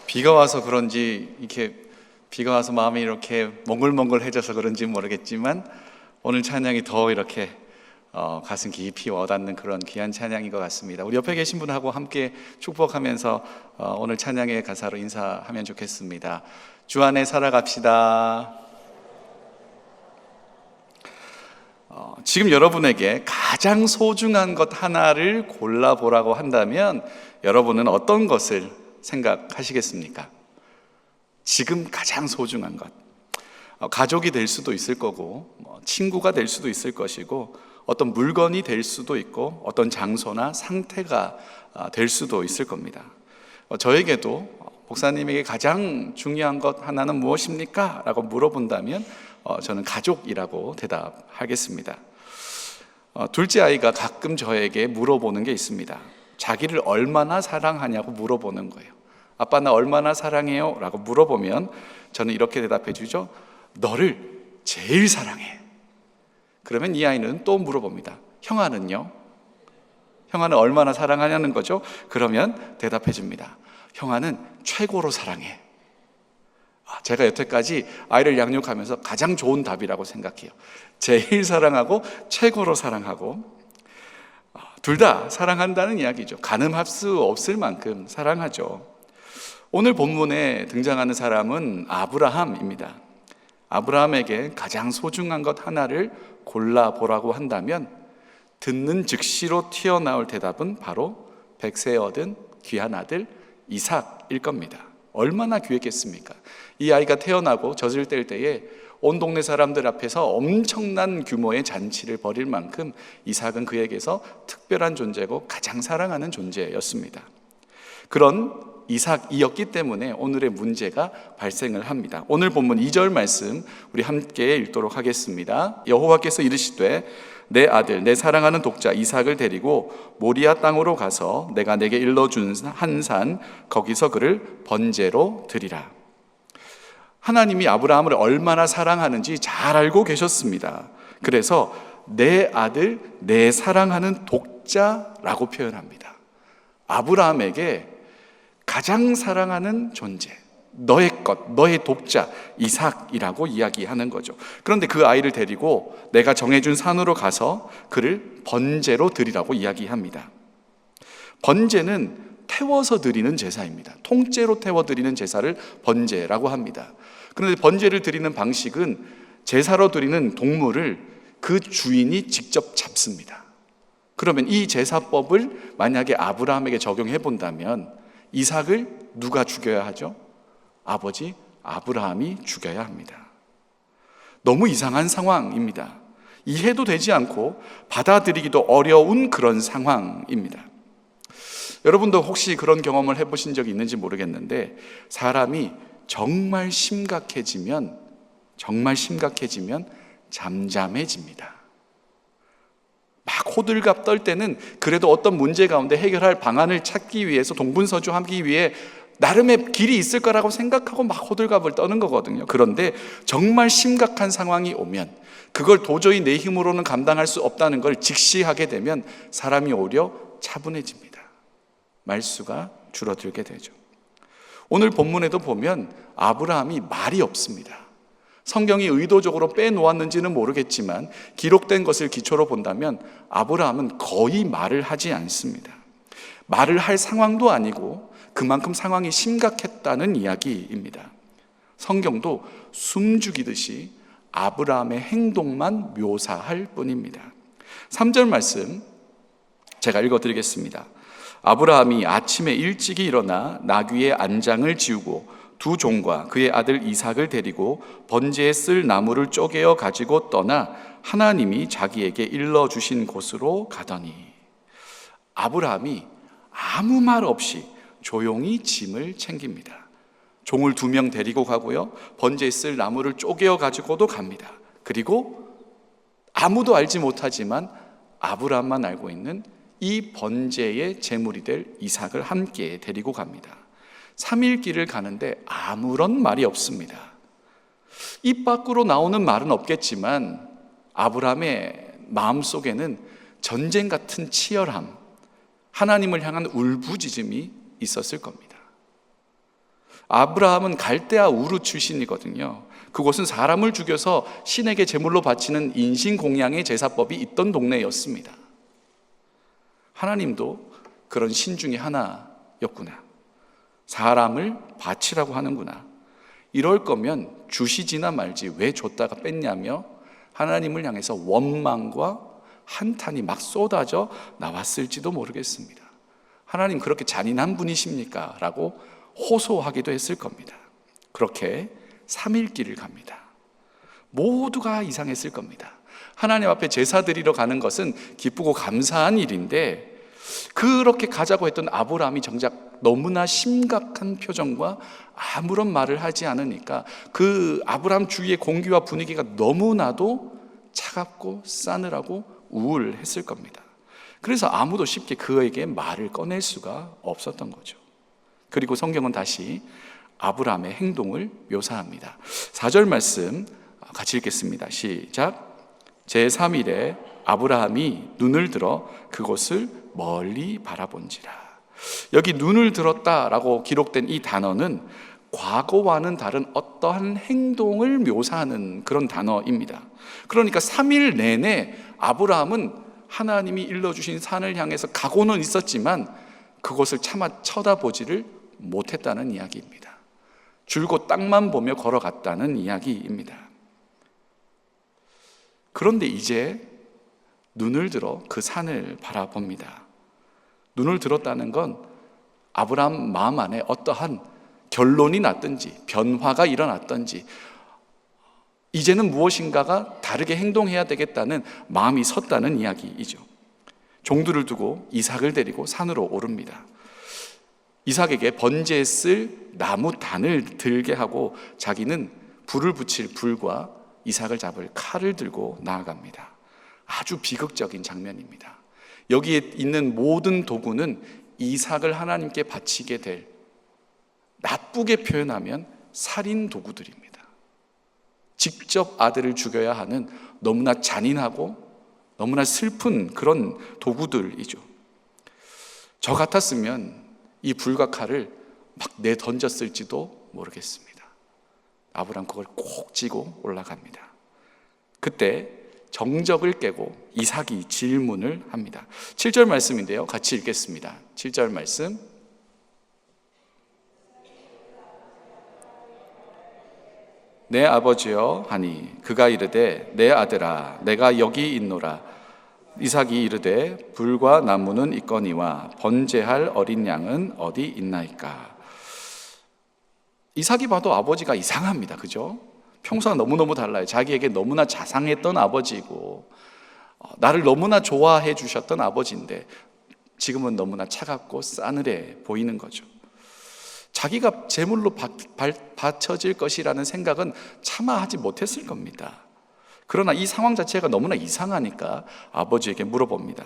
비가 와서 그런지 비가 와서 마음이 이렇게 몽글몽글해져서 그런지 모르겠지만 오늘 찬양이 더 이렇게 가슴 깊이 와닿는 그런 귀한 찬양인 것 같습니다. 우리 옆에 계신 분하고 함께 축복하면서 오늘 찬양의 가사로 인사하면 좋겠습니다. 주 안에 살아갑시다. 지금 여러분에게 가장 소중한 것 하나를 골라보라고 한다면 여러분은 어떤 것을 생각하시겠습니까? 지금 가장 소중한 것, 가족이 될 수도 있을 거고 친구가 될 수도 있을 것이고 어떤 물건이 될 수도 있고 어떤 장소나 상태가 될 수도 있을 겁니다. 저에게도 목사님에게 가장 중요한 것 하나는 무엇입니까? 라고 물어본다면 저는 가족이라고 대답하겠습니다. 둘째 아이가 가끔 저에게 물어보는 게 있습니다. 자기를 얼마나 사랑하냐고 물어보는 거예요. 아빠 나 얼마나 사랑해요? 라고 물어보면 저는 이렇게 대답해 주죠. 너를 제일 사랑해. 그러면 이 아이는 또 물어봅니다. 형아는요? 형아는 얼마나 사랑하냐는 거죠. 그러면 대답해 줍니다. 형아는 최고로 사랑해. 제가 여태까지 아이를 양육하면서 가장 좋은 답이라고 생각해요. 제일 사랑하고 최고로 사랑하고 둘 다 사랑한다는 이야기죠. 가늠할 수 없을 만큼 사랑하죠. 오늘 본문에 등장하는 사람은 아브라함입니다. 아브라함에게 가장 소중한 것 하나를 골라보라고 한다면 듣는 즉시로 튀어나올 대답은 바로 백세 얻은 귀한 아들 이삭일 겁니다. 얼마나 귀했겠습니까? 이 아이가 태어나고 젖을 뗄 때에 온 동네 사람들 앞에서 엄청난 규모의 잔치를 벌일 만큼 이삭은 그에게서 특별한 존재고 가장 사랑하는 존재였습니다. 그런 이삭이었기 때문에 오늘의 문제가 발생을 합니다. 오늘 본문 2절 말씀 우리 함께 읽도록 하겠습니다. 여호와께서 이르시되 내 아들 내 사랑하는 독자 이삭을 데리고 모리아 땅으로 가서 내가 내게 일러준 한 산 거기서 그를 번제로 드리라. 하나님이 아브라함을 얼마나 사랑하는지 잘 알고 계셨습니다. 그래서 내 아들 내 사랑하는 독자라고 표현합니다. 아브라함에게 가장 사랑하는 존재, 너의 것, 너의 독자 이삭이라고 이야기하는 거죠. 그런데 그 아이를 데리고 내가 정해준 산으로 가서 그를 번제로 드리라고 이야기합니다. 번제는 태워서 드리는 제사입니다. 통째로 태워 드리는 제사를 번제라고 합니다. 그런데 번제를 드리는 방식은 제사로 드리는 동물을 그 주인이 직접 잡습니다. 그러면 이 제사법을 만약에 아브라함에게 적용해 본다면 이삭을 누가 죽여야 하죠? 아버지 아브라함이 죽여야 합니다. 너무 이상한 상황입니다. 이해도 되지 않고 받아들이기도 어려운 그런 상황입니다. 여러분도 혹시 그런 경험을 해보신 적이 있는지 모르겠는데 사람이 정말 심각해지면 잠잠해집니다. 막 호들갑 떨 때는 그래도 어떤 문제 가운데 해결할 방안을 찾기 위해서 동분서주하기 위해 나름의 길이 있을 거라고 생각하고 막 호들갑을 떠는 거거든요. 그런데 정말 심각한 상황이 오면 그걸 도저히 내 힘으로는 감당할 수 없다는 걸 직시하게 되면 사람이 오히려 차분해집니다. 말수가 줄어들게 되죠. 오늘 본문에도 보면 아브라함이 말이 없습니다. 성경이 의도적으로 빼놓았는지는 모르겠지만 기록된 것을 기초로 본다면 아브라함은 거의 말을 하지 않습니다. 말을 할 상황도 아니고 그만큼 상황이 심각했다는 이야기입니다. 성경도 숨죽이듯이 아브라함의 행동만 묘사할 뿐입니다. 3절 말씀 제가 읽어드리겠습니다. 아브라함이 아침에 일찍이 일어나 나귀의 안장을 지우고 두 종과 그의 아들 이삭을 데리고 번제에 쓸 나무를 쪼개어 가지고 떠나 하나님이 자기에게 일러주신 곳으로 가더니 아브라함이 아무 말 없이 조용히 짐을 챙깁니다. 종을 2명 데리고 가고요. 번제에 쓸 나무를 쪼개어 가지고도 갑니다. 그리고 아무도 알지 못하지만 아브라함만 알고 있는 이 번제의 제물이 될 이삭을 함께 데리고 갑니다. 3일 길을 가는데 아무런 말이 없습니다. 입 밖으로 나오는 말은 없겠지만 아브라함의 마음속에는 전쟁 같은 치열함, 하나님을 향한 울부짖음이 있었을 겁니다. 아브라함은 갈대아 우르 출신이거든요. 그곳은 사람을 죽여서 신에게 제물로 바치는 인신공양의 제사법이 있던 동네였습니다. 하나님도 그런 신 중에 하나였구나. 사람을 바치라고 하는구나. 이럴 거면 주시지나 말지 왜 줬다가 뺐냐며 하나님을 향해서 원망과 한탄이 막 쏟아져 나왔을지도 모르겠습니다. 하나님 그렇게 잔인한 분이십니까? 라고 호소하기도 했을 겁니다. 그렇게 3일 길을 갑니다. 모두가 이상했을 겁니다. 하나님 앞에 제사 드리러 가는 것은 기쁘고 감사한 일인데 그렇게 가자고 했던 아브라함이 정작 너무나 심각한 표정과 아무런 말을 하지 않으니까 그 아브라함 주위의 공기와 분위기가 너무나도 차갑고 싸늘하고 우울했을 겁니다. 그래서 아무도 쉽게 그에게 말을 꺼낼 수가 없었던 거죠. 그리고 성경은 다시 아브라함의 행동을 묘사합니다. 4절 말씀 같이 읽겠습니다. 시작. 제3일에 아브라함이 눈을 들어 그곳을 멀리 바라본지라. 여기 눈을 들었다라고 기록된 이 단어는 과거와는 다른 어떠한 행동을 묘사하는 그런 단어입니다. 그러니까 3일 내내 아브라함은 하나님이 일러주신 산을 향해서 가고는 있었지만 그곳을 차마 쳐다보지를 못했다는 이야기입니다. 줄곧 땅만 보며 걸어갔다는 이야기입니다. 그런데 이제 눈을 들어 그 산을 바라봅니다. 눈을 들었다는 건 아브라함 마음 안에 어떠한 결론이 났든지 변화가 일어났든지 이제는 무엇인가가 다르게 행동해야 되겠다는 마음이 섰다는 이야기이죠. 종들을 두고 이삭을 데리고 산으로 오릅니다. 이삭에게 번제에 쓸 나무 단을 들게 하고 자기는 불을 붙일 불과 이삭을 잡을 칼을 들고 나아갑니다. 아주 비극적인 장면입니다. 여기에 있는 모든 도구는 이삭을 하나님께 바치게 될, 나쁘게 표현하면 살인 도구들입니다. 직접 아들을 죽여야 하는 너무나 잔인하고 너무나 슬픈 그런 도구들이죠. 저 같았으면 이 불과 칼을 막 내던졌을지도 모르겠습니다. 아브라함 그걸 꼭 쥐고 올라갑니다. 그때 정적을 깨고 이삭이 질문을 합니다. 7절 말씀인데요. 같이 읽겠습니다. 7절 말씀. 내 아버지여 하니 그가 이르되 내 아들아 내가 여기 있노라. 이삭이 이르되 불과 나무는 있거니와 번제할 어린 양은 어디 있나이까. 이삭이 봐도 아버지가 이상합니다. 그죠? 평소와 너무너무 달라요. 자기에게 너무나 자상했던 아버지고 나를 너무나 좋아해 주셨던 아버지인데 지금은 너무나 차갑고 싸늘해 보이는 거죠. 자기가 제물로 바쳐질 것이라는 생각은 차마 하지 못했을 겁니다. 그러나 이 상황 자체가 너무나 이상하니까 아버지에게 물어봅니다.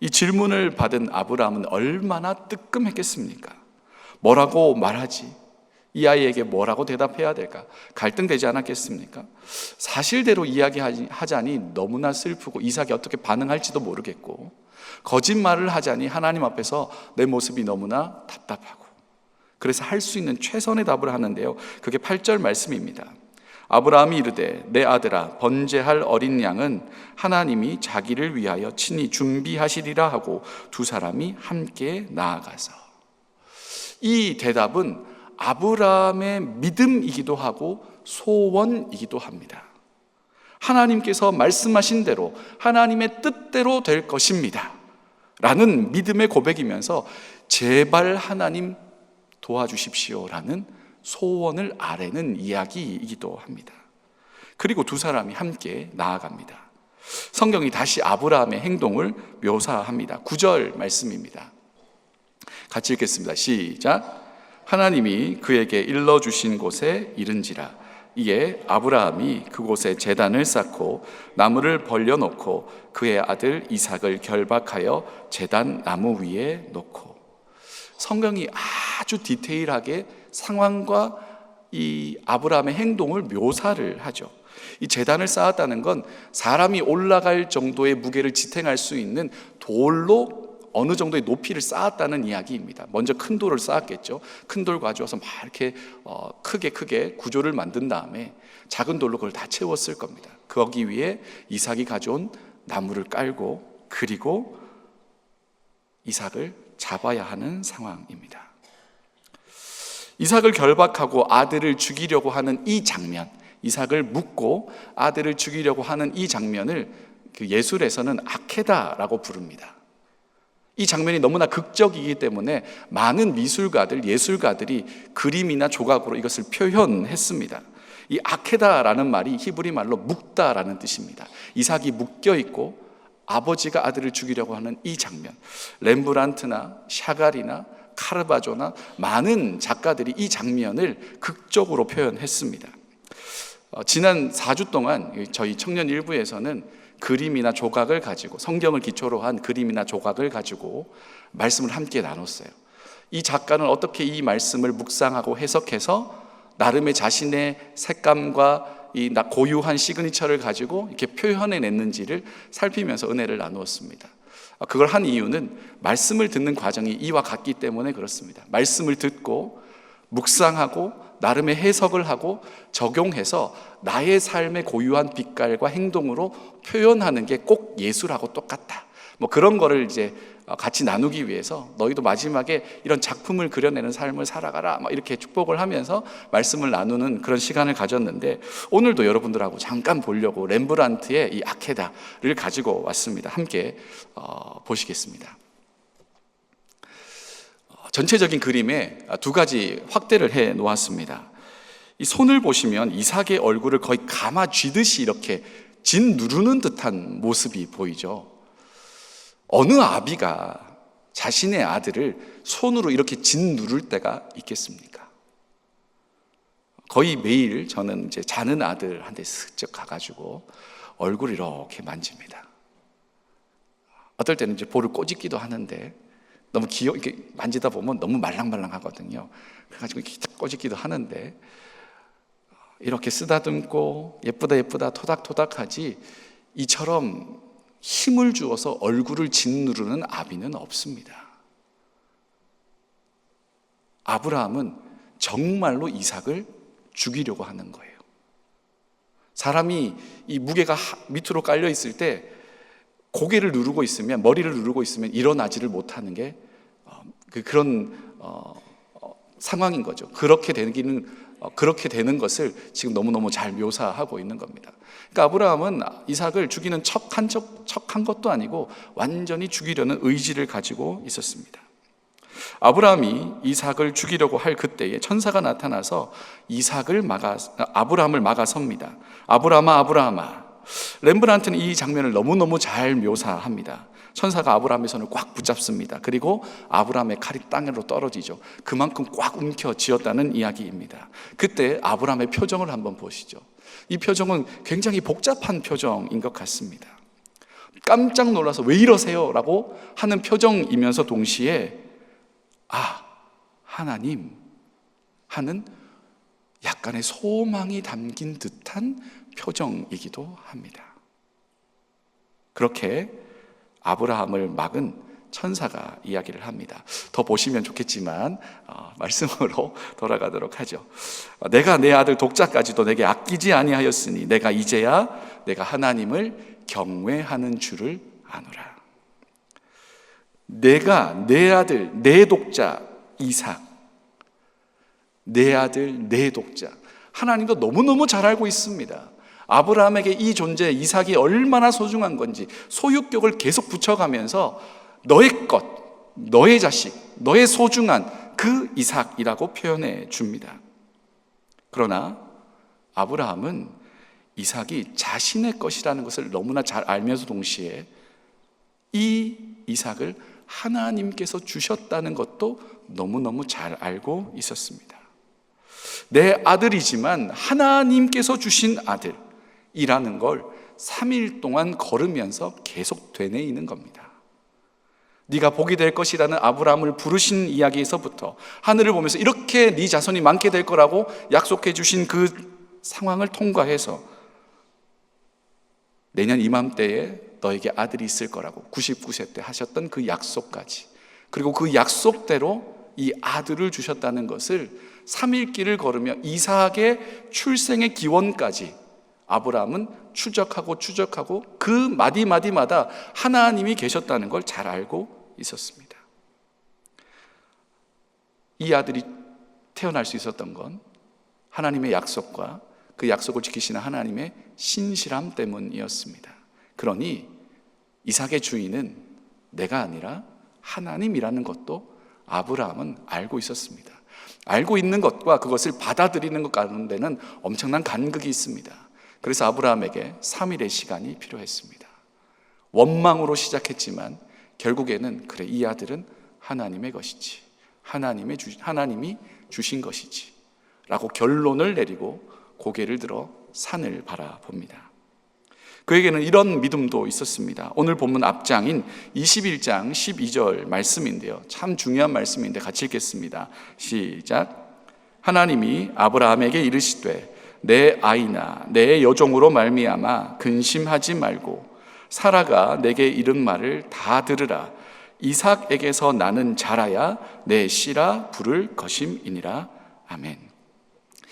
이 질문을 받은 아브라함은 얼마나 뜨끔했겠습니까? 뭐라고 말하지? 이 아이에게 뭐라고 대답해야 될까? 갈등되지 않았겠습니까? 사실대로 이야기하자니 너무나 슬프고 이삭이 어떻게 반응할지도 모르겠고 거짓말을 하자니 하나님 앞에서 내 모습이 너무나 답답하고 그래서 할 수 있는 최선의 답을 하는데요. 그게 8절 말씀입니다. 아브라함이 이르되 내 아들아 번제할 어린 양은 하나님이 자기를 위하여 친히 준비하시리라 하고 두 사람이 함께 나아가서. 이 대답은 아브라함의 믿음이기도 하고 소원이기도 합니다. 하나님께서 말씀하신 대로 하나님의 뜻대로 될 것입니다 라는 믿음의 고백이면서 제발 하나님 도와주십시오 라는 소원을 아뢰는 이야기이기도 합니다. 그리고 두 사람이 함께 나아갑니다. 성경이 다시 아브라함의 행동을 묘사합니다. 9절 말씀입니다. 같이 읽겠습니다. 시작. 하나님이 그에게 일러주신 곳에 이른지라. 이에 아브라함이 그곳에 제단을 쌓고 나무를 벌려놓고 그의 아들 이삭을 결박하여 제단 나무 위에 놓고. 성경이 아주 디테일하게 상황과 이 아브라함의 행동을 묘사를 하죠. 이 제단을 쌓았다는 건 사람이 올라갈 정도의 무게를 지탱할 수 있는 돌로 어느 정도의 높이를 쌓았다는 이야기입니다. 먼저 큰 돌을 쌓았겠죠. 큰 돌 가져와서 막 이렇게 크게 구조를 만든 다음에 작은 돌로 그걸 다 채웠을 겁니다. 거기 위에 이삭이 가져온 나무를 깔고, 그리고 이삭을 잡아야 하는 상황입니다. 이삭을 결박하고 아들을 죽이려고 하는 이 장면, 이삭을 묶고 아들을 죽이려고 하는 이 장면을 그 예술에서는 아케다라고 부릅니다. 이 장면이 너무나 극적이기 때문에 많은 미술가들, 예술가들이 그림이나 조각으로 이것을 표현했습니다. 이 아케다라는 말이 히브리 말로 묶다라는 뜻입니다. 이삭이 묶여 있고 아버지가 아들을 죽이려고 하는 이 장면, 렘브란트나 샤갈이나 카르바조나 많은 작가들이 이 장면을 극적으로 표현했습니다. 지난 4주 동안 저희 청년 일부에서는 그림이나 조각을 가지고, 성경을 기초로 한 그림이나 조각을 가지고 말씀을 함께 나눴어요. 이 작가는 어떻게 이 말씀을 묵상하고 해석해서 나름의 자신의 색감과 이 고유한 시그니처를 가지고 이렇게 표현해냈는지를 살피면서 은혜를 나누었습니다. 그걸 한 이유는 말씀을 듣는 과정이 이와 같기 때문에 그렇습니다. 말씀을 듣고 묵상하고 나름의 해석을 하고 적용해서 나의 삶의 고유한 빛깔과 행동으로 표현하는 게 꼭 예술하고 똑같다. 그런 거를 이제 같이 나누기 위해서 너희도 마지막에 이런 작품을 그려내는 삶을 살아가라, 이렇게 축복을 하면서 말씀을 나누는 그런 시간을 가졌는데, 오늘도 여러분들하고 잠깐 보려고 렘브란트의 이 아케다를 가지고 왔습니다. 함께 보시겠습니다. 전체적인 그림에 두 가지 확대를 해 놓았습니다. 이 손을 보시면 이삭의 얼굴을 거의 감아 쥐듯이 이렇게 진 누르는 듯한 모습이 보이죠. 어느 아비가 자신의 아들을 손으로 이렇게 진 누를 때가 있겠습니까? 거의 매일 저는 이제 자는 아들한테 슬쩍 가가지고 얼굴을 이렇게 만집니다. 어떨 때는 이제 볼을 꼬집기도 하는데, 너무 이렇게 만지다 보면 너무 말랑말랑하거든요. 그래가지고 이렇게 꼬집기도 하는데, 이렇게 쓰다듬고 예쁘다 토닥토닥하지 이처럼 힘을 주어서 얼굴을 짓누르는 아비는 없습니다. 아브라함은 정말로 이삭을 죽이려고 하는 거예요. 사람이 이 무게가 밑으로 깔려 있을 때 고개를 누르고 있으면, 머리를 누르고 있으면 일어나지를 못하는 게 그런 상황인 거죠. 그렇게 되는 것을 지금 너무너무 잘 묘사하고 있는 겁니다. 그러니까 아브라함은 이삭을 죽이는 척한 것도 아니고 완전히 죽이려는 의지를 가지고 있었습니다. 아브라함이 이삭을 죽이려고 할 그때에 천사가 나타나서 아브라함을 막아섭니다. 아브라함아. 렘브란트는 이 장면을 너무너무 잘 묘사합니다. 천사가 아브라함의 손을 꽉 붙잡습니다. 그리고 아브라함의 칼이 땅으로 떨어지죠. 그만큼 꽉 움켜쥐었다는 이야기입니다. 그때 아브라함의 표정을 한번 보시죠. 이 표정은 굉장히 복잡한 표정인 것 같습니다. 깜짝 놀라서 왜 이러세요? 라고 하는 표정이면서 동시에 하나님 하는 약간의 소망이 담긴 듯한 표정이기도 합니다. 그렇게 아브라함을 막은 천사가 이야기를 합니다. 더 보시면 좋겠지만 말씀으로 돌아가도록 하죠. 내가 내 아들 독자까지도 내게 아끼지 아니하였으니 내가 이제야 내가 하나님을 경외하는 줄을 아노라. 내가 내 아들 내 독자 이삭, 내 아들 내 독자, 하나님도 너무너무 잘 알고 있습니다. 아브라함에게 이 존재 이삭이 얼마나 소중한 건지 소유격을 계속 붙여가면서 너의 것, 너의 자식, 너의 소중한 그 이삭이라고 표현해 줍니다. 그러나 아브라함은 이삭이 자신의 것이라는 것을 너무나 잘 알면서 동시에 이 이삭을 하나님께서 주셨다는 것도 너무너무 잘 알고 있었습니다. 내 아들이지만 하나님께서 주신 아들이라는 걸 3일 동안 걸으면서 계속 되뇌이는 겁니다. 네가 복이 될 것이라는 아브라함을 부르신 이야기에서부터 하늘을 보면서 이렇게 네 자손이 많게 될 거라고 약속해 주신 그 상황을 통과해서 내년 이맘때에 너에게 아들이 있을 거라고 99세 때 하셨던 그 약속까지, 그리고 그 약속대로 이 아들을 주셨다는 것을 3일 길을 걸으며 이삭의 출생의 기원까지 아브라함은 추적하고 그 마디마디마다 하나님이 계셨다는 걸 잘 알고 있었습니다. 이 아들이 태어날 수 있었던 건 하나님의 약속과 그 약속을 지키시는 하나님의 신실함 때문이었습니다. 그러니 이삭의 주인은 내가 아니라 하나님이라는 것도 아브라함은 알고 있었습니다. 알고 있는 것과 그것을 받아들이는 것 가운데는 엄청난 간극이 있습니다. 그래서 아브라함에게 3일의 시간이 필요했습니다. 원망으로 시작했지만 결국에는 그래, 이 아들은 하나님의 것이지, 하나님이 주신 것이지 라고 결론을 내리고 고개를 들어 산을 바라봅니다. 그에게는 이런 믿음도 있었습니다. 오늘 본문 앞장인 21장 12절 말씀인데요, 참 중요한 말씀인데 같이 읽겠습니다. 시작. 하나님이 아브라함에게 이르시되 내 아이나 내 여종으로 말미암아 근심하지 말고 사라가 내게 이른 말을 다 들으라. 이삭에게서 나는 자라야 내 씨라 부를 것임이니라. 아멘.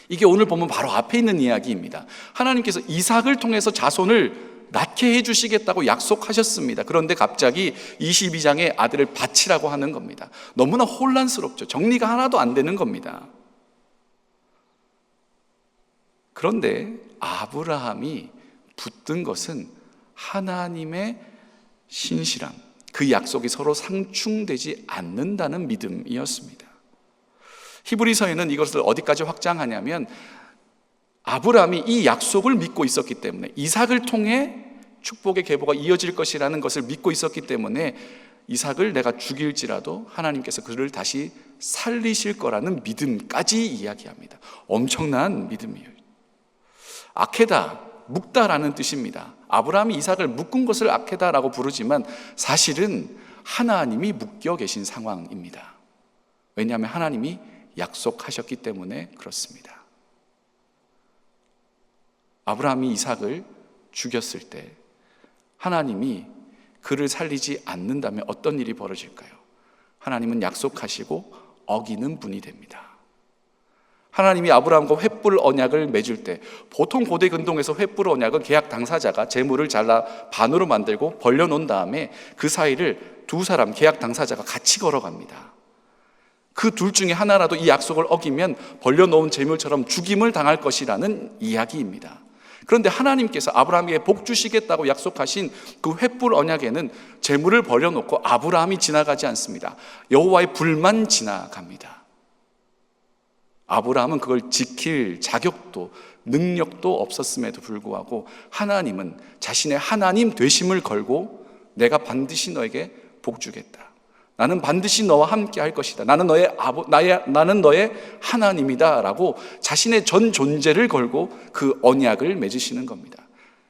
이게 오늘 보면 바로 앞에 있는 이야기입니다. 하나님께서 이삭을 통해서 자손을 낳게 해주시겠다고 약속하셨습니다. 그런데 갑자기 22장에 아들을 바치라고 하는 겁니다. 너무나 혼란스럽죠. 정리가 하나도 안 되는 겁니다. 그런데 아브라함이 붙든 것은 하나님의 신실함, 그 약속이 서로 상충되지 않는다는 믿음이었습니다. 히브리서에는 이것을 어디까지 확장하냐면 아브라함이 이 약속을 믿고 있었기 때문에, 이삭을 통해 축복의 계보가 이어질 것이라는 것을 믿고 있었기 때문에 이삭을 내가 죽일지라도 하나님께서 그를 다시 살리실 거라는 믿음까지 이야기합니다. 엄청난 믿음이에요. 아케다, 묶다라는 뜻입니다. 아브라함이 이삭을 묶은 것을 아케다라고 부르지만 사실은 하나님이 묶여 계신 상황입니다. 왜냐하면 하나님이 약속하셨기 때문에 그렇습니다. 아브라함이 이삭을 죽였을 때 하나님이 그를 살리지 않는다면 어떤 일이 벌어질까요? 하나님은 약속하시고 어기는 분이 됩니다. 하나님이 아브라함과 횃불 언약을 맺을 때, 보통 고대 근동에서 횃불 언약은 계약 당사자가 재물을 잘라 반으로 만들고 벌려놓은 다음에 그 사이를 두 사람, 계약 당사자가 같이 걸어갑니다. 그 둘 중에 하나라도 이 약속을 어기면 벌려놓은 재물처럼 죽임을 당할 것이라는 이야기입니다. 그런데 하나님께서 아브라함에게 복 주시겠다고 약속하신 그 횃불 언약에는 재물을 벌려놓고 아브라함이 지나가지 않습니다. 여호와의 불만 지나갑니다. 아브라함은 그걸 지킬 자격도 능력도 없었음에도 불구하고 하나님은 자신의 하나님 되심을 걸고 내가 반드시 너에게 복 주겠다. 나는 반드시 너와 함께 할 것이다. 나는 너의 하나님이다 라고 자신의 전 존재를 걸고 그 언약을 맺으시는 겁니다.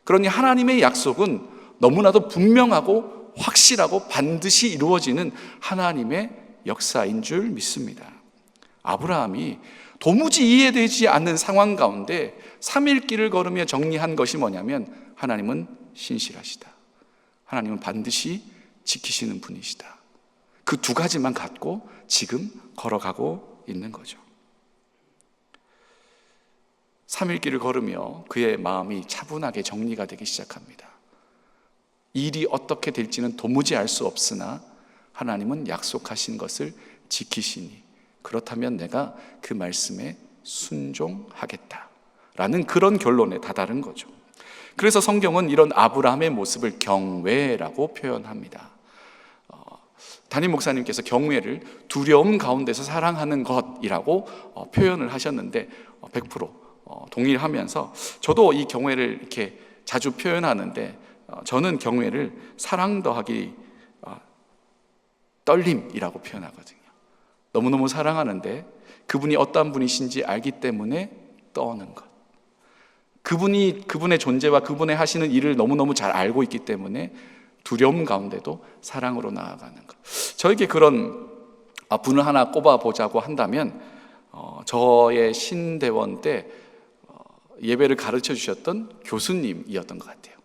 그러니 하나님의 약속은 너무나도 분명하고 확실하고 반드시 이루어지는 하나님의 역사인 줄 믿습니다. 아브라함이 도무지 이해되지 않는 상황 가운데 3일 길을 걸으며 정리한 것이 뭐냐면 하나님은 신실하시다. 하나님은 반드시 지키시는 분이시다. 그 두 가지만 갖고 지금 걸어가고 있는 거죠. 3일 길을 걸으며 그의 마음이 차분하게 정리가 되기 시작합니다. 일이 어떻게 될지는 도무지 알 수 없으나 하나님은 약속하신 것을 지키시니 그렇다면 내가 그 말씀에 순종하겠다라는 그런 결론에 다다른 거죠. 그래서 성경은 이런 아브라함의 모습을 경외라고 표현합니다. 담임 목사님께서 경외를 두려움 가운데서 사랑하는 것이라고 표현을 하셨는데 100% 동의하면서 저도 이 경외를 이렇게 자주 표현하는데 저는 경외를 사랑 더하기 떨림이라고 표현하거든요. 너무너무 사랑하는데 그분이 어떤 분이신지 알기 때문에 떠는 것, 그분의 존재와 그분의 하시는 일을 너무너무 잘 알고 있기 때문에 두려움 가운데도 사랑으로 나아가는 것. 저에게 그런 분을 하나 꼽아보자고 한다면 저의 신대원 때 예배를 가르쳐 주셨던 교수님이었던 것 같아요.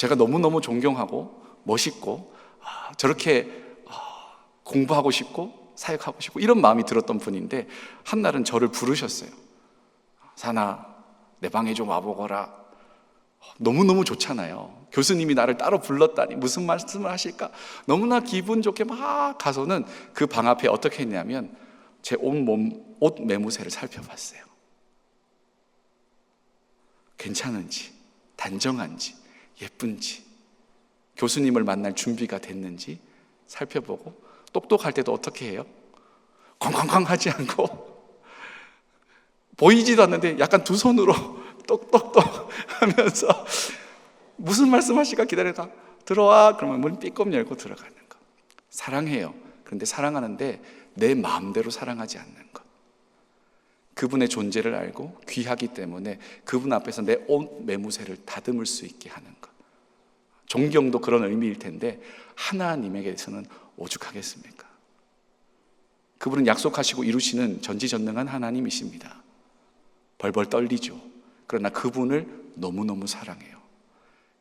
제가 너무너무 존경하고 멋있고 저렇게 공부하고 싶고 사역하고 싶고 이런 마음이 들었던 분인데, 한날은 저를 부르셨어요. 사나, 내 방에 좀 와보거라. 너무너무 좋잖아요. 교수님이 나를 따로 불렀다니 무슨 말씀을 하실까? 너무나 기분 좋게 막 가서는 그 방 앞에 어떻게 했냐면 제 옷 매무새를 살펴봤어요. 괜찮은지, 단정한지, 예쁜지, 교수님을 만날 준비가 됐는지 살펴보고, 똑똑할 때도 어떻게 해요? 쾅쾅쾅 하지 않고 보이지도 않는데 약간 두 손으로 똑똑똑 하면서 무슨 말씀하실까 기다려다 들어와 그러면 문 삐끔 열고 들어가는 것. 사랑해요. 그런데 사랑하는데 내 마음대로 사랑하지 않는 것. 그분의 존재를 알고 귀하기 때문에 그분 앞에서 내 옷 매무새를 다듬을 수 있게 하는 것. 존경도 그런 의미일 텐데 하나님에게서는 오죽하겠습니까? 그분은 약속하시고 이루시는 전지전능한 하나님이십니다. 벌벌 떨리죠. 그러나 그분을 너무너무 사랑해요.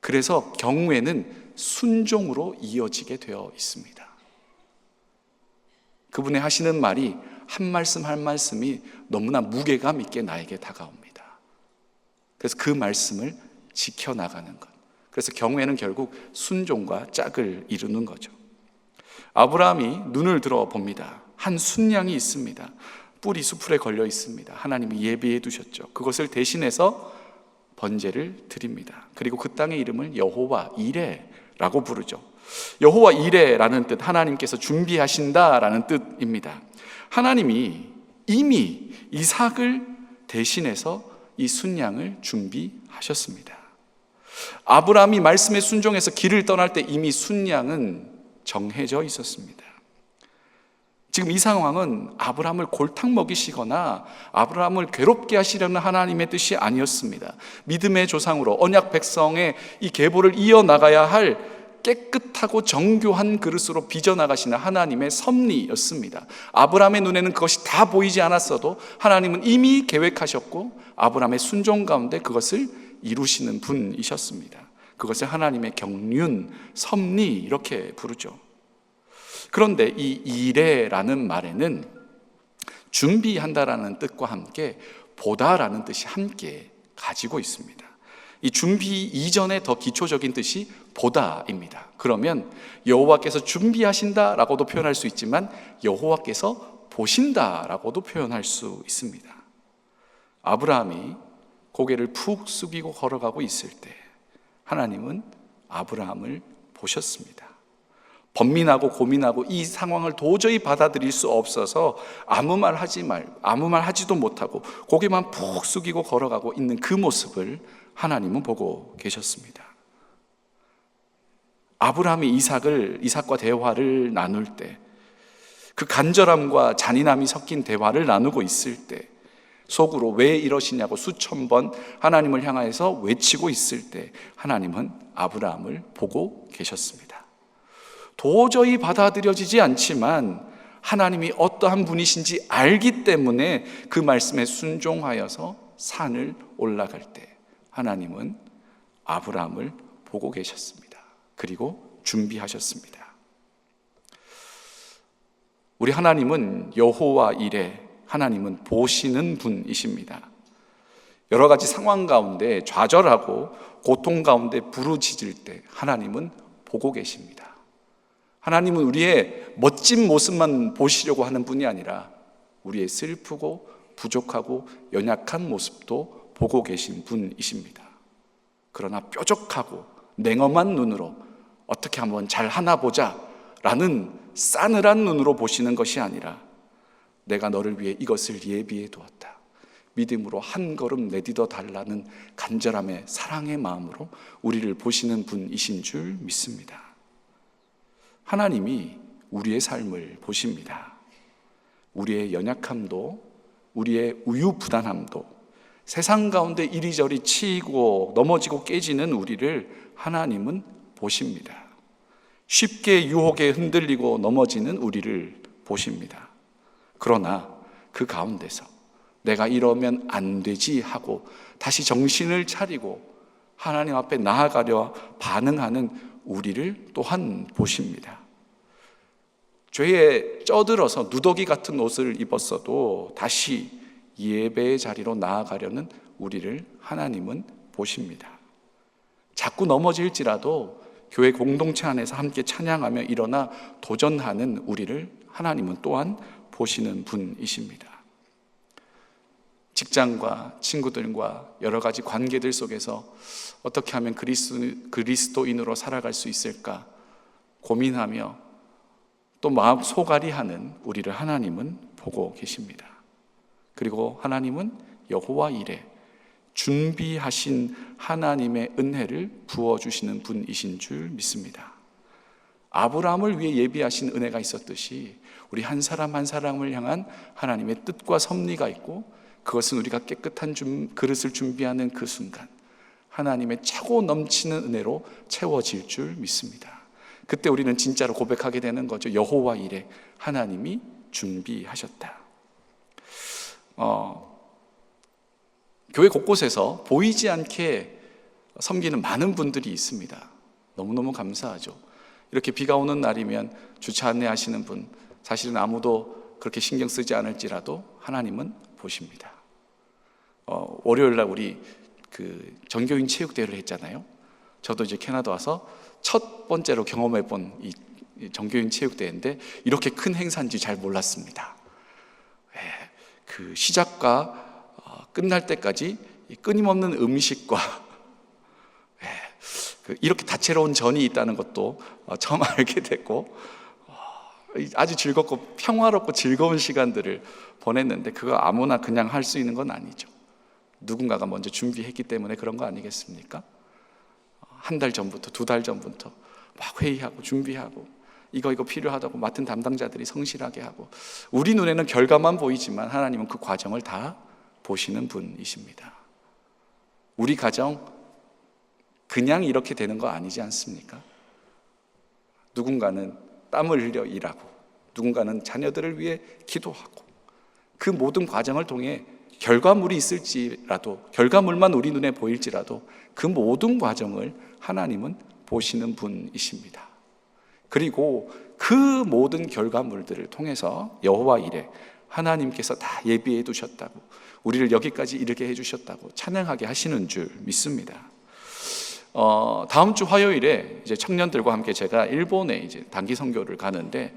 그래서 경외는 순종으로 이어지게 되어 있습니다. 그분의 하시는 말이 한 말씀 한 말씀이 너무나 무게감 있게 나에게 다가옵니다. 그래서 그 말씀을 지켜나가는 것. 그래서 경외는 결국 순종과 짝을 이루는 거죠. 아브라함이 눈을 들어 봅니다. 한 순양이 있습니다. 뿔이 수풀에 걸려 있습니다. 하나님이 예비해 두셨죠. 그것을 대신해서 번제를 드립니다. 그리고 그 땅의 이름을 여호와 이레라고 부르죠. 여호와 이레라는 뜻, 하나님께서 준비하신다라는 뜻입니다. 하나님이 이미 이삭을 대신해서 이 순양을 준비하셨습니다. 아브라함이 말씀에 순종해서 길을 떠날 때 이미 순양은 정해져 있었습니다. 지금 이 상황은 아브라함을 골탕 먹이시거나 아브라함을 괴롭게 하시려는 하나님의 뜻이 아니었습니다. 믿음의 조상으로 언약 백성의 이 계보를 이어나가야 할 깨끗하고 정교한 그릇으로 빚어나가시는 하나님의 섭리였습니다. 아브라함의 눈에는 그것이 다 보이지 않았어도 하나님은 이미 계획하셨고 아브라함의 순종 가운데 그것을 이루시는 분이셨습니다. 그것을 하나님의 경륜, 섭리 이렇게 부르죠. 그런데 이 이레라는 말에는 준비한다라는 뜻과 함께 보다라는 뜻이 함께 가지고 있습니다. 이 준비 이전에 더 기초적인 뜻이 보다입니다. 그러면 여호와께서 준비하신다라고도 표현할 수 있지만 여호와께서 보신다라고도 표현할 수 있습니다. 아브라함이 고개를 푹 숙이고 걸어가고 있을 때 하나님은 아브라함을 보셨습니다. 번민하고 고민하고 이 상황을 도저히 받아들일 수 없어서 아무 말 하지도 못하고 고개만 푹 숙이고 걸어가고 있는 그 모습을 하나님은 보고 계셨습니다. 아브라함이 이삭과 대화를 나눌 때, 그 간절함과 잔인함이 섞인 대화를 나누고 있을 때, 속으로 왜 이러시냐고 수천 번 하나님을 향해서 외치고 있을 때 하나님은 아브라함을 보고 계셨습니다. 도저히 받아들여지지 않지만 하나님이 어떠한 분이신지 알기 때문에 그 말씀에 순종하여서 산을 올라갈 때 하나님은 아브라함을 보고 계셨습니다. 그리고 준비하셨습니다. 우리 하나님은 여호와 이레, 하나님은 보시는 분이십니다. 여러 가지 상황 가운데 좌절하고 고통 가운데 부르짖을 때 하나님은 보고 계십니다. 하나님은 우리의 멋진 모습만 보시려고 하는 분이 아니라 우리의 슬프고 부족하고 연약한 모습도 보고 계신 분이십니다. 그러나 뾰족하고 냉엄한 눈으로 어떻게 한번 잘 하나 보자 라는 싸늘한 눈으로 보시는 것이 아니라 내가 너를 위해 이것을 예비해 두었다, 믿음으로 한 걸음 내딛어 달라는 간절함의 사랑의 마음으로 우리를 보시는 분이신 줄 믿습니다. 하나님이 우리의 삶을 보십니다. 우리의 연약함도 우리의 우유부단함도 세상 가운데 이리저리 치이고 넘어지고 깨지는 우리를 하나님은 보십니다. 쉽게 유혹에 흔들리고 넘어지는 우리를 보십니다. 그러나 그 가운데서 내가 이러면 안 되지 하고 다시 정신을 차리고 하나님 앞에 나아가려 반응하는 우리를 또한 보십니다. 죄에 쩌들어서 누더기 같은 옷을 입었어도 다시 예배의 자리로 나아가려는 우리를 하나님은 보십니다. 자꾸 넘어질지라도 교회 공동체 안에서 함께 찬양하며 일어나 도전하는 우리를 하나님은 또한 보시는 분이십니다. 직장과 친구들과 여러 가지 관계들 속에서 어떻게 하면 그리스도인으로 살아갈 수 있을까 고민하며 또 마음 소갈이하는 우리를 하나님은 보고 계십니다. 그리고 하나님은 여호와 이레, 준비하신 하나님의 은혜를 부어주시는 분이신 줄 믿습니다. 아브라함을 위해 예비하신 은혜가 있었듯이 우리 한 사람 한 사람을 향한 하나님의 뜻과 섭리가 있고, 그것은 우리가 깨끗한 그릇을 준비하는 그 순간 하나님의 차고 넘치는 은혜로 채워질 줄 믿습니다. 그때 우리는 진짜로 고백하게 되는 거죠. 여호와 이레, 하나님이 준비하셨다. 교회 곳곳에서 보이지 않게 섬기는 많은 분들이 있습니다. 너무너무 감사하죠. 이렇게 비가 오는 날이면 주차 안내하시는 분, 사실은 아무도 그렇게 신경 쓰지 않을지라도 하나님은 보십니다. 월요일 날 우리 그 전교인 체육대회를 했잖아요. 저도 이제 캐나다 와서 첫 번째로 경험해 본 이 전교인 체육대회인데 이렇게 큰 행사인지 잘 몰랐습니다. 그 시작과 끝날 때까지 끊임없는 음식과 이렇게 다채로운 전이 있다는 것도 처음 알게 됐고, 아주 즐겁고 평화롭고 즐거운 시간들을 보냈는데, 그거 아무나 그냥 할 수 있는 건 아니죠. 누군가가 먼저 준비했기 때문에 그런 거 아니겠습니까? 한 달 전부터, 두 달 전부터 막 회의하고 준비하고 이거 필요하다고 맡은 담당자들이 성실하게 하고, 우리 눈에는 결과만 보이지만 하나님은 그 과정을 다 보시는 분이십니다. 우리 가정 그냥 이렇게 되는 거 아니지 않습니까? 누군가는 땀을 흘려 일하고, 누군가는 자녀들을 위해 기도하고, 그 모든 과정을 통해 결과물이 있을지라도, 결과물만 우리 눈에 보일지라도 그 모든 과정을 하나님은 보시는 분이십니다. 그리고 그 모든 결과물들을 통해서 여호와 이레, 하나님께서 다 예비해 두셨다고, 우리를 여기까지 이르게 해주셨다고 찬양하게 하시는 줄 믿습니다. 다음 주 화요일에 이제 청년들과 함께 제가 일본에 이제 단기 선교를 가는데,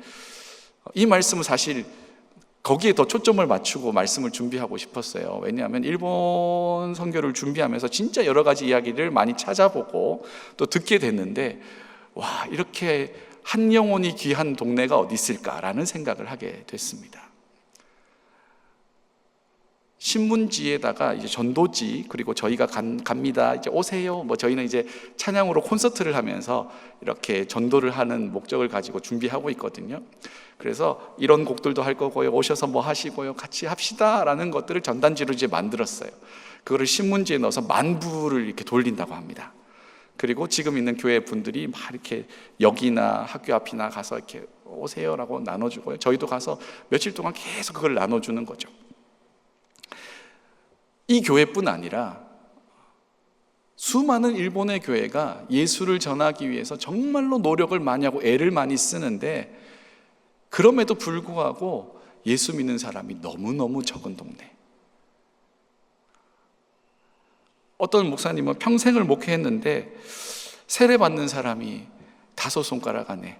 이 말씀은 사실 거기에 더 초점을 맞추고 말씀을 준비하고 싶었어요. 왜냐하면 일본 선교를 준비하면서 진짜 여러 가지 이야기를 많이 찾아보고 또 듣게 됐는데, 와, 이렇게 한 영혼이 귀한 동네가 어디 있을까라는 생각을 하게 됐습니다. 신문지에다가 이제 전도지, 그리고 저희가 갑니다, 이제 오세요, 뭐 저희는 이제 찬양으로 콘서트를 하면서 이렇게 전도를 하는 목적을 가지고 준비하고 있거든요. 그래서 이런 곡들도 할 거고요, 오셔서 뭐 하시고요, 같이 합시다라는 것들을 전단지로 이제 만들었어요. 그거를 신문지에 넣어서 만부를 이렇게 돌린다고 합니다. 그리고 지금 있는 교회 분들이 막 이렇게 역이나 학교 앞이나 가서 이렇게 오세요라고 나눠주고요, 저희도 가서 며칠 동안 계속 그걸 나눠주는 거죠. 이 교회뿐 아니라 수많은 일본의 교회가 예수를 전하기 위해서 정말로 노력을 많이 하고 애를 많이 쓰는데, 그럼에도 불구하고 예수 믿는 사람이 너무너무 적은 동네. 어떤 목사님은 평생을 목회했는데 세례받는 사람이 5손가락 안에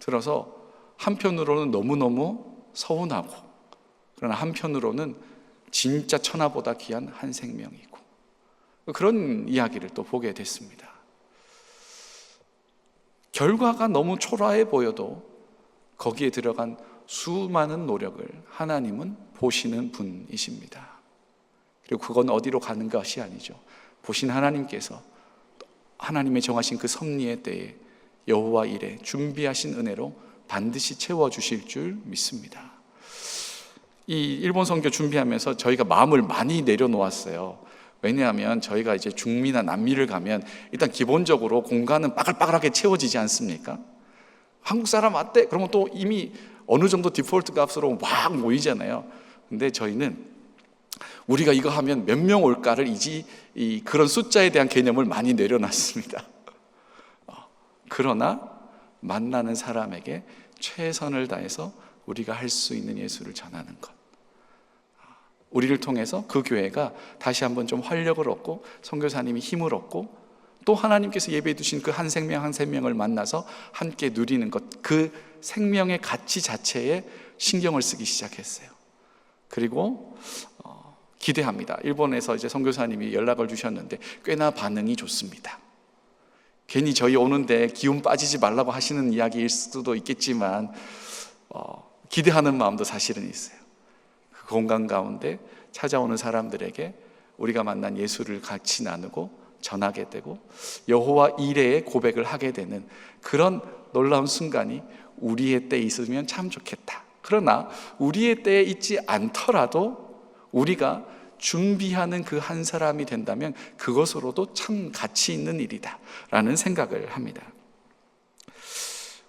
들어서 한편으로는 너무너무 서운하고, 그러나 한편으로는 진짜 천하보다 귀한 한 생명이고, 그런 이야기를 또 보게 됐습니다. 결과가 너무 초라해 보여도 거기에 들어간 수많은 노력을 하나님은 보시는 분이십니다. 그리고 그건 어디로 가는 것이 아니죠. 보신 하나님께서 하나님의 정하신 그 섭리의 때에 여호와 이레, 준비하신 은혜로 반드시 채워주실 줄 믿습니다. 이 일본 선교 준비하면서 저희가 마음을 많이 내려놓았어요. 왜냐하면 저희가 이제 중미나 남미를 가면 일단 기본적으로 공간은 빠글빠글하게 채워지지 않습니까? 한국 사람 왔대? 그러면 또 이미 어느 정도 디폴트 값으로 막 모이잖아요. 근데 저희는 우리가 이거 하면 몇 명 올까를 그런 숫자에 대한 개념을 많이 내려놨습니다. 그러나 만나는 사람에게 최선을 다해서 우리가 할 수 있는 예수를 전하는 것, 우리를 통해서 그 교회가 다시 한번 좀 활력을 얻고 선교사님이 힘을 얻고 또 하나님께서 예배해 두신 그 한 생명 한 생명을 만나서 함께 누리는 것, 그 생명의 가치 자체에 신경을 쓰기 시작했어요. 그리고 기대합니다. 일본에서 이제 선교사님이 연락을 주셨는데 꽤나 반응이 좋습니다. 괜히 저희 오는데 기운 빠지지 말라고 하시는 이야기일 수도 있겠지만 기대하는 마음도 사실은 있어요. 그 공간 가운데 찾아오는 사람들에게 우리가 만난 예수를 같이 나누고 전하게 되고 여호와 이레의 고백을 하게 되는 그런 놀라운 순간이 우리의 때에 있으면 참 좋겠다. 그러나 우리의 때에 있지 않더라도 우리가 준비하는 그 한 사람이 된다면 그것으로도 참 가치 있는 일이다 라는 생각을 합니다.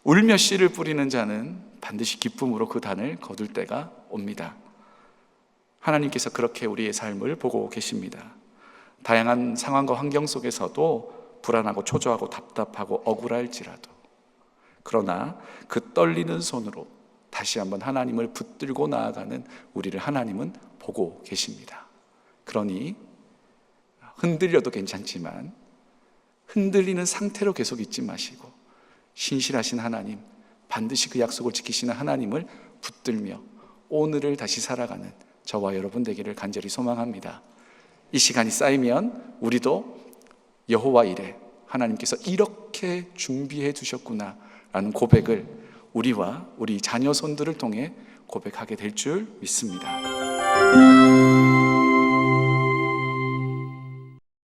울며 씨를 뿌리는 자는 반드시 기쁨으로 그 단을 거둘 때가 옵니다. 하나님께서 그렇게 우리의 삶을 보고 계십니다. 다양한 상황과 환경 속에서도 불안하고 초조하고 답답하고 억울할지라도, 그러나 그 떨리는 손으로 다시 한번 하나님을 붙들고 나아가는 우리를 하나님은 보고 계십니다. 그러니 흔들려도 괜찮지만 흔들리는 상태로 계속 있지 마시고 신실하신 하나님, 반드시 그 약속을 지키시는 하나님을 붙들며 오늘을 다시 살아가는 저와 여러분 되기를 간절히 소망합니다. 이 시간이 쌓이면 우리도 여호와 이레, 하나님께서 이렇게 준비해 두셨구나 라는 고백을 우리와 우리 자녀 손들을 통해 고백하게 될 줄 믿습니다.